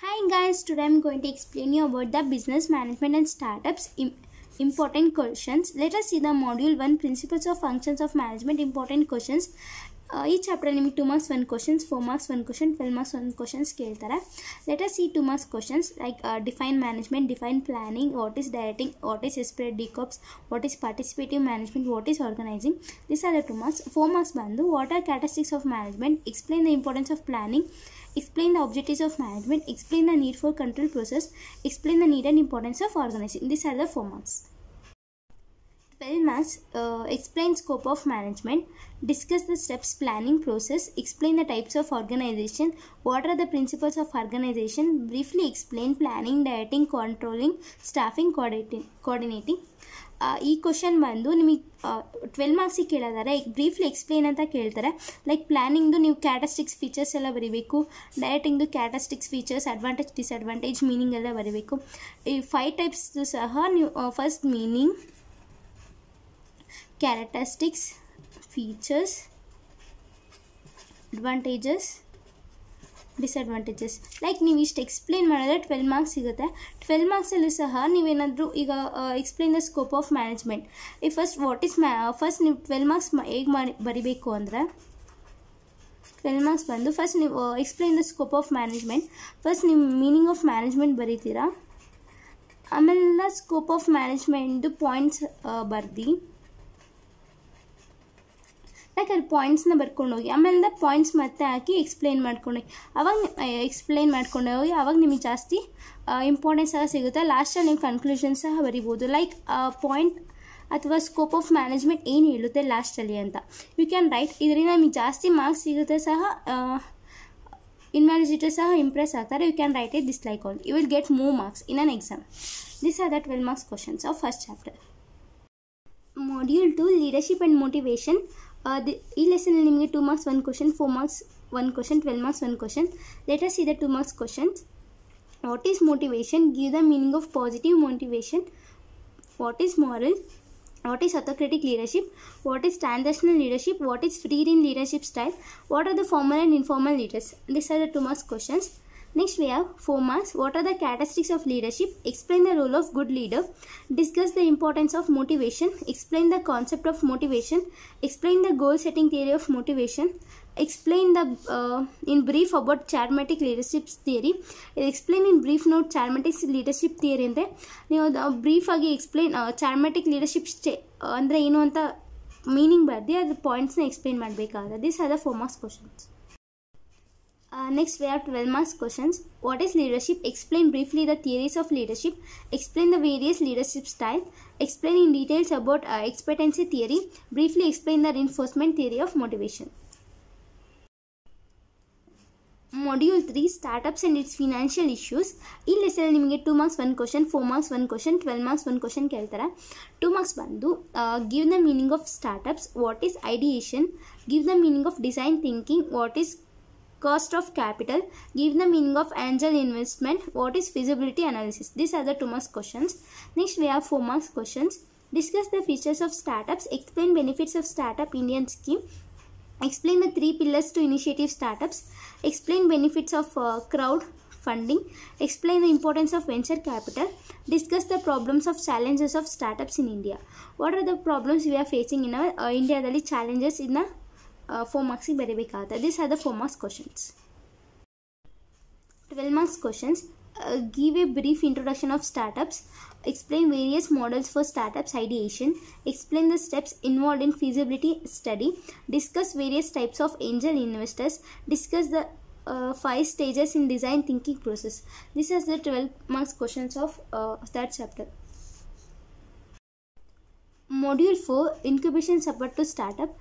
Hi guys, today I'm going to explain you about the business management and startups important questions. Let us see the module 1 principles of functions of management important questions. Each chapter ನಿಮಗೆ 2 marks 1 questions, 4 marks 1 question, 12 marks 1 questions ಕೇಳ್ತಾರೆ. Let us see 2 marks questions like define management, define planning, what is directing, what is separate decops, what is participative management, what is organizing. These are the 2 marks. 4 marks bandu what are characteristics of management, explain the importance of planning, explain the objectives of management, explain the need for control process, explain the need and importance of organizing. These are the 4 marks. 12 marks, explain scope of management, discuss the steps planning process, explain the types of organization, what are the principles of organization, briefly explain planning, directing, controlling, staffing, coordinating. ಈ question ಬಂದು ನಿಮಗೆ 12 ಮಾರ್ಕ್ಸಿಗೆ ಕೇಳಿದ್ದಾರೆ. Briefly explain ಅಂತ ಕೇಳ್ತಾರೆ. Like ಪ್ಲಾನಿಂಗ್ದು ನೀವು characteristics features ಎಲ್ಲ ಬರೀಬೇಕು, ಡೈರೆಕ್ಟಿಂಗ್ದು characteristics features, advantage disadvantage, meaning ಎಲ್ಲ ಬರೀಬೇಕು. ಈ 5 ಟೈಪ್ಸ್ದು ಸಹ ನೀವು first meaning, characteristics, features, advantages, disadvantages. Like ನೀವು ಇಷ್ಟು ಎಕ್ಸ್ಪ್ಲೇನ್ ಮಾಡಿದ್ರೆ 12 ಮಾರ್ಕ್ಸ್ ಸಿಗುತ್ತೆ. 12 ಮಾರ್ಕ್ಸಲ್ಲೂ ಸಹ ನೀವೇನಾದರೂ ಈಗ explain the scope of management. ಈ ಫಸ್ಟ್ ಫಸ್ಟ್ ನೀವು 12 ಮಾರ್ಕ್ಸ್ ಹೇಗೆ ಬರಿಬೇಕು ಅಂದರೆ 12 ಮಾರ್ಕ್ಸ್ ಬಂದು ಫಸ್ಟ್ ನೀವು explain the scope of management. First ನೀವು ಮೀನಿಂಗ್ ಆಫ್ ಮ್ಯಾನೇಜ್ಮೆಂಟ್ ಬರೀತೀರಾ, ಆಮೇಲೆ ಸ್ಕೋಪ್ ಆಫ್ ಮ್ಯಾನೇಜ್ಮೆಂಟ್ದು ಪಾಯಿಂಟ್ಸ್ ಬರ್ದು ಲೈಕ್ ಅಲ್ಲಿ ಪಾಯಿಂಟ್ಸ್ನ ಬರ್ಕೊಂಡು ಹೋಗಿ, ಆಮೇಲೆ ಪಾಯಿಂಟ್ಸ್ ಮತ್ತೆ ಹಾಕಿ ಎಕ್ಸ್ಪ್ಲೇನ್ ಮಾಡ್ಕೊಂಡು ಹೋಗಿ, ಅವಾಗ ನಿಮಗೆ ಜಾಸ್ತಿ ಇಂಪಾರ್ಟೆನ್ಸ್ ಸಹ ಸಿಗುತ್ತೆ. ಲಾಸ್ಟಲ್ಲಿ ನೀವು ಕನ್ಕ್ಲೂಷನ್ ಸಹ ಬರಿಬೋದು. ಲೈಕ್ ಪಾಯಿಂಟ್ ಅಥವಾ ಸ್ಕೋಪ್ ಆಫ್ ಮ್ಯಾನೇಜ್ಮೆಂಟ್ ಏನು ಹೇಳುತ್ತೆ ಲಾಸ್ಟಲ್ಲಿ ಅಂತ ಯು ಕ್ಯಾನ್ ರೈಟ್. ಇದರಿಂದ ನಿಮಗೆ ಜಾಸ್ತಿ ಮಾರ್ಕ್ಸ್ ಸಿಗುತ್ತೆ ಸಹ, ಇನ್ವ್ಯಾಲಿಜಿಟರ್ ಸಹ ಇಂಪ್ರೆಸ್ ಆಗ್ತಾರೆ. You can write it this like all. You will get more marks in an exam. This are the 12 marks questions of first chapter. Module 2 leadership and motivation. ಈ lesson ನಿಮಗೆ 2 marks 1 question, 4 marks 1 question, 12 marks 1 question. Let us see the 2 marks questions. What is motivation? Give the meaning of positive motivation. What is moral? What is autocratic leadership? What is transactional leadership? What is free-rein leadership style? What are the formal and informal leaders? These are the 2 marks questions. Next we have 4 marks. What are the characteristics of leadership? Explain the role of good leader. Discuss the importance of motivation. Explain the concept of motivation. Explain the goal setting theory of motivation. Explain the in brief about charismatic leadership theory. Explain in brief note charismatic leadership theory ಅಂದರೆ ನೀವು brief ಆಗಿ explain charismatic leadership ಅಂದರೆ ಏನು ಅಂತ meaning ಬರ್ದು ಅದ್ರ ಪಾಯಿಂಟ್ಸ್ನ explain ಮಾಡಬೇಕಾಗುತ್ತೆ. This are the 4 marks questions. Next we have 12 marks questions. What is leadership? Explain briefly the theories of leadership. Explain the various leadership style. Explain in details about expectancy theory. Briefly explain the reinforcement theory of motivation. Module 3 startups and its financial issues. ಈ lesson ನಿಮಗೆ 2 marks 1 question, 4 marks 1 question, 12 marks 1 question ಕೇಳ್ತಾರೆ. 2 marks ಬಂದು give the meaning of startups. What is ideation? Give the meaning of design thinking. What is cost of capital? Give the meaning of angel investment. What is feasibility analysis? These are the 2 marks questions. Next we have 4 marks questions. Discuss the features of startups. Explain benefits of startup Indian scheme. Explain the 3 pillars to initiative startups. Explain benefits of crowd funding. Explain the importance of venture capital. Discuss the problems of challenges of startups in India. What are the problems we are facing in our India dalli challenges in the 4 marks ಬರೀಬೇಕಾಗುತ್ತೆ. These are the 4 marks questions. 12 marks questions. Give a brief introduction of startups. Explain various models for startups ideation. Explain the steps involved in feasibility study. Discuss various types of angel investors. Discuss the 5 stages in design thinking process. This is the 12 marks questions of that chapter. Module 4 incubation support to startup.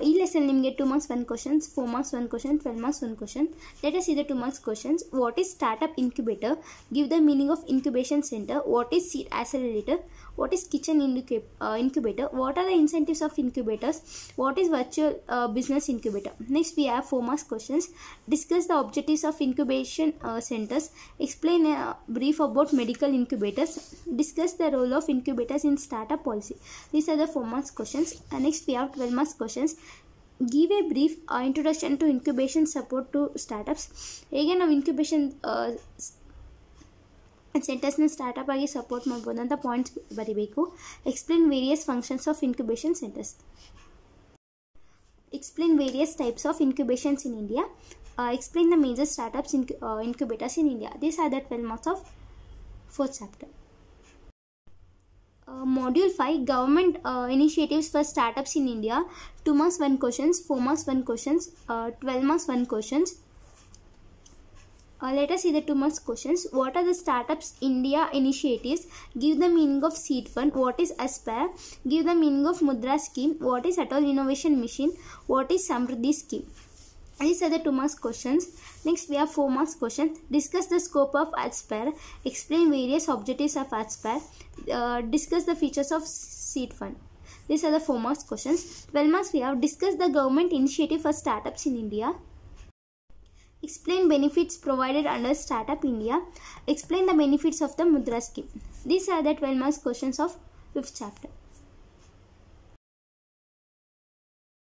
ಈ lesson ನಿಮಗೆ 2 marks 1 questions, 4 marks 1 question, 12 marks 1 question. Let us see the 2 marks questions. What is startup incubator? Give the meaning of incubation center. What is seed accelerator? What is kitchen incubator? What are the incentives of incubators? What is virtual business incubator? Next we have 4 marks questions. Discuss the objectives of incubation centers. Explain a brief about medical incubators. Discuss the role of incubators in startup policy. These are the 4 marks questions. Next we have 12 marks questions. Give a brief introduction to incubation support to startups. ಹೇಗೆ ನಾವು incubation ಸೆಂಟರ್ಸ್ನ startup ಆಗಿ support ಮಾಡ್ಬೋದು ಅಂತ points ಬರೀಬೇಕು. Explain various functions of incubation centres. Explain various types of incubations in India. Explain the major startups incubators in India. These are the 12 marks of 4th chapter. Module 5 Government initiatives for startups in India. 2 marks 1 questions, 4 marks 1 questions, 12 marks 1 questions. Let us see the 2 marks questions. What are the startups India initiatives? Give the meaning of seed fund. What is Aspire? Give the meaning of Mudra scheme. What is Atal Innovation Mission? What is Samriddhi scheme? These are the 2 marks questions. Next we have 4 marks questions. Discuss the scope of Aspire. Explain various objectives of Aspire. Discuss the features of seed fund. These are the 4 marks questions. 12 marks we have. Discuss the government initiative for startups in India. Explain benefits provided under Startup India. Explain the benefits of the Mudra scheme. These are the 12 marks questions of 5th chapter.